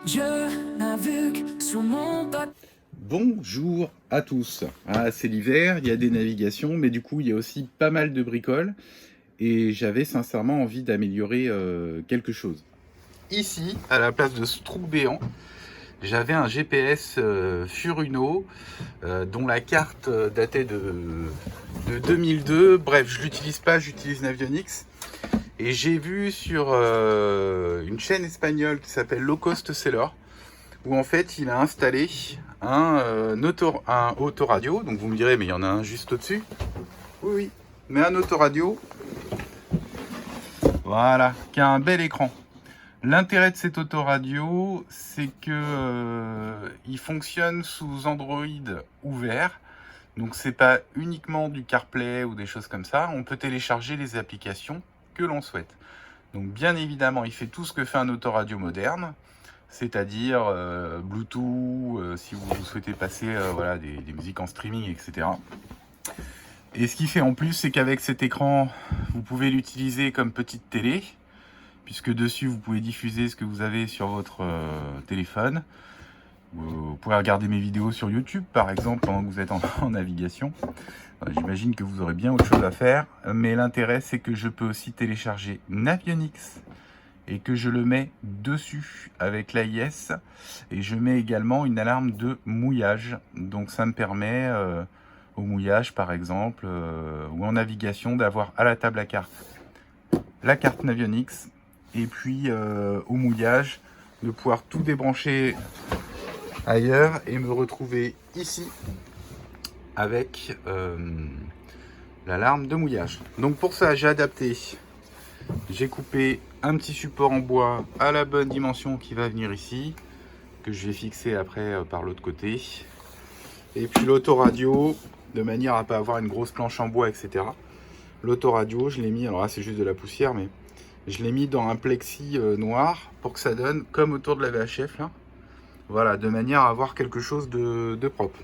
Je navigue sur mon bateau. Bonjour à tous. Ah, c'est l'hiver, il y a des navigations, mais du coup il y a aussi pas mal de bricoles et j'avais sincèrement envie d'améliorer quelque chose. Ici, à la place de ce trou béant, j'avais un GPS Furuno dont la carte datait de 2002. Bref, je l'utilise pas, j'utilise Navionics. Et j'ai vu sur une chaîne espagnole qui s'appelle Low Cost Seller, où en fait il a installé un autoradio. Donc vous me direz, mais il y en a un juste au-dessus. Oui, oui, mais un autoradio, voilà, qui a un bel écran. L'intérêt de cet autoradio, c'est que il fonctionne sous Android ouvert. Donc c'est pas uniquement du CarPlay ou des choses comme ça. On peut télécharger les applications que l'on souhaite. Donc bien évidemment, il fait tout ce que fait un autoradio moderne, c'est-à-dire Bluetooth, si vous souhaitez passer voilà, des musiques en streaming, etc. Et ce qu'il fait en plus, c'est qu'avec cet écran, vous pouvez l'utiliser comme petite télé, puisque dessus, vous pouvez diffuser ce que vous avez sur votre téléphone. Vous pouvez regarder mes vidéos sur YouTube, par exemple, pendant que vous êtes en navigation. J'imagine que vous aurez bien autre chose à faire, mais l'intérêt, c'est que je peux aussi télécharger Navionics et que je le mets dessus avec l'AIS, et je mets également une alarme de mouillage. Donc ça me permet au mouillage par exemple ou en navigation d'avoir à la table la carte Navionics, et puis au mouillage de pouvoir tout débrancher ailleurs et me retrouver ici avec l'alarme de mouillage. Donc pour ça, j'ai adapté, j'ai coupé un petit support en bois à la bonne dimension qui va venir ici, que je vais fixer après par l'autre côté. Et puis l'autoradio, de manière à ne pas avoir une grosse planche en bois, etc. L'autoradio, je l'ai mis, alors là c'est juste de la poussière, mais je l'ai mis dans un plexi noir pour que ça donne comme autour de la VHF là. Voilà, de manière à avoir quelque chose de propre.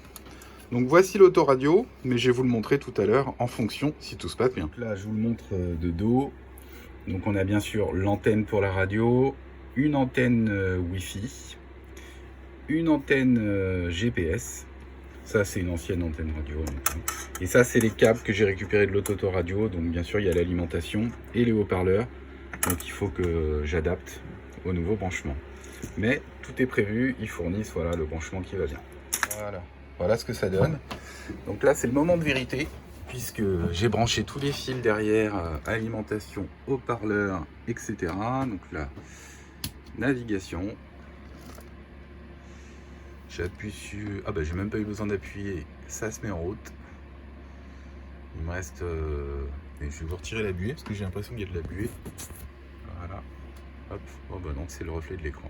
Donc voici l'autoradio, mais je vais vous le montrer tout à l'heure en fonction si tout se passe bien. Là, je vous le montre de dos. Donc on a bien sûr l'antenne pour la radio, une antenne Wi-Fi, une antenne GPS. Ça, c'est une ancienne antenne radio. Et ça, c'est les câbles que j'ai récupérés de l'autoradio. Donc bien sûr, il y a l'alimentation et les haut-parleurs. Donc il faut que j'adapte au nouveau branchement. Mais tout est prévu, ils fournissent voilà, le branchement qui va bien. Voilà ce que ça donne. Donc là, c'est le moment de vérité, puisque j'ai branché tous les fils derrière, alimentation, haut-parleur, etc. Donc là, navigation. J'appuie sur... Ah bah j'ai même pas eu besoin d'appuyer, ça se met en route. Il me reste... Et je vais vous retirer la buée, parce que j'ai l'impression qu'il y a de la buée. Voilà. Hop. Oh bah non, c'est le reflet de l'écran.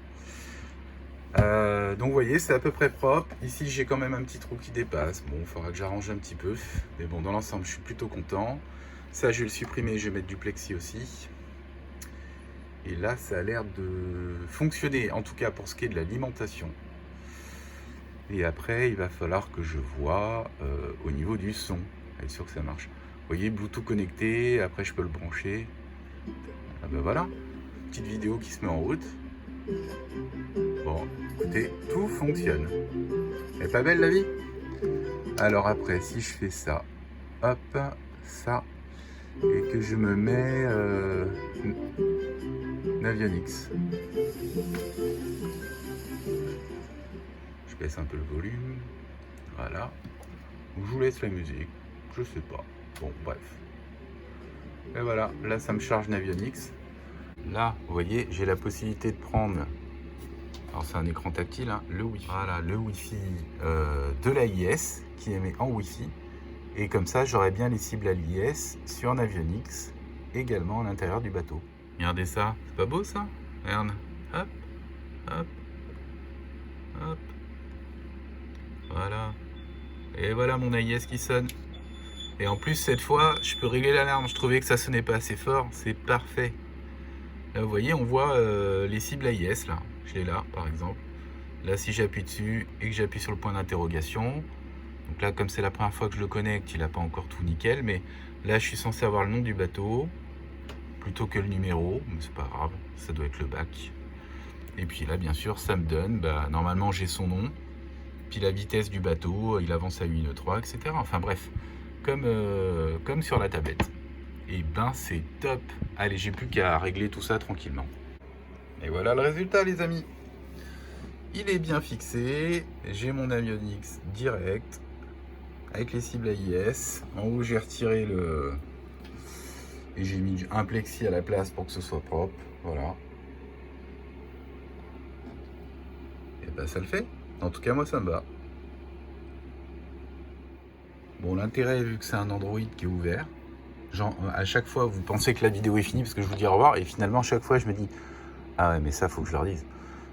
Donc vous voyez, c'est à peu près propre. Ici, j'ai quand même un petit trou qui dépasse. Bon, il faudra que j'arrange un petit peu. Mais bon, dans l'ensemble, je suis plutôt content. Ça, je vais le supprimer. Je vais mettre du plexi aussi. Et là, ça a l'air de fonctionner. En tout cas, pour ce qui est de l'alimentation. Et après, il va falloir que je vois au niveau du son. Être sûr que ça marche. Vous voyez, Bluetooth connecté. Après, je peux le brancher. Ah ben voilà. Petite vidéo qui se met en route. Bon, écoutez, tout fonctionne. Elle est pas belle la vie? Alors après, si je fais ça, hop, ça, et que je me mets Navionics. Je baisse un peu le volume. Voilà. Ou je vous laisse la musique. Je sais pas. Bon, bref. Et voilà, là ça me charge Navionics. Là, vous voyez, j'ai la possibilité de prendre... Alors c'est un écran tactile, hein, le Wi-Fi. Voilà, le Wi-Fi de l'AIS qui émet en Wi-Fi. Et comme ça, j'aurai bien les cibles à l'IS sur Navionics, également à l'intérieur du bateau. Regardez ça, c'est pas beau ça? Regarde, hop, hop, hop. Voilà. Et voilà mon AIS qui sonne. Et en plus, cette fois, je peux régler l'alarme. Je trouvais que ça sonnait pas assez fort, c'est parfait. Là, vous voyez, on voit les cibles AIS là. Je l'ai là, par exemple. Là, si j'appuie dessus et que j'appuie sur le point d'interrogation, donc là, comme c'est la première fois que je le connecte, il n'a pas encore tout nickel, mais là, je suis censé avoir le nom du bateau plutôt que le numéro, mais c'est pas grave, ça doit être le bac. Et puis là, bien sûr, ça me donne, normalement j'ai son nom, puis la vitesse du bateau, il avance à 1 3, etc. Enfin bref, comme sur la tablette. Et c'est top. Allez, j'ai plus qu'à régler tout ça tranquillement. Et voilà le résultat, les amis. Il est bien fixé. J'ai mon Avionics direct avec les cibles AIS. En haut, j'ai retiré et j'ai mis un plexi à la place pour que ce soit propre. Voilà. Et ça le fait. En tout cas, moi, ça me va. Bon, l'intérêt, vu que c'est un Android qui est ouvert, genre, à chaque fois, vous pensez que la vidéo est finie parce que je vous dis au revoir, et finalement, à chaque fois, je me dis, ah ouais, mais ça, faut que je leur dise.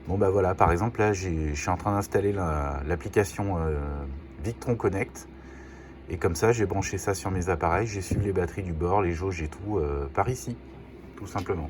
Bon, voilà, par exemple, là, je suis en train d'installer l'application Victron Connect, et comme ça, j'ai branché ça sur mes appareils, j'ai suivi les batteries du bord, les jauges et tout, par ici, tout simplement.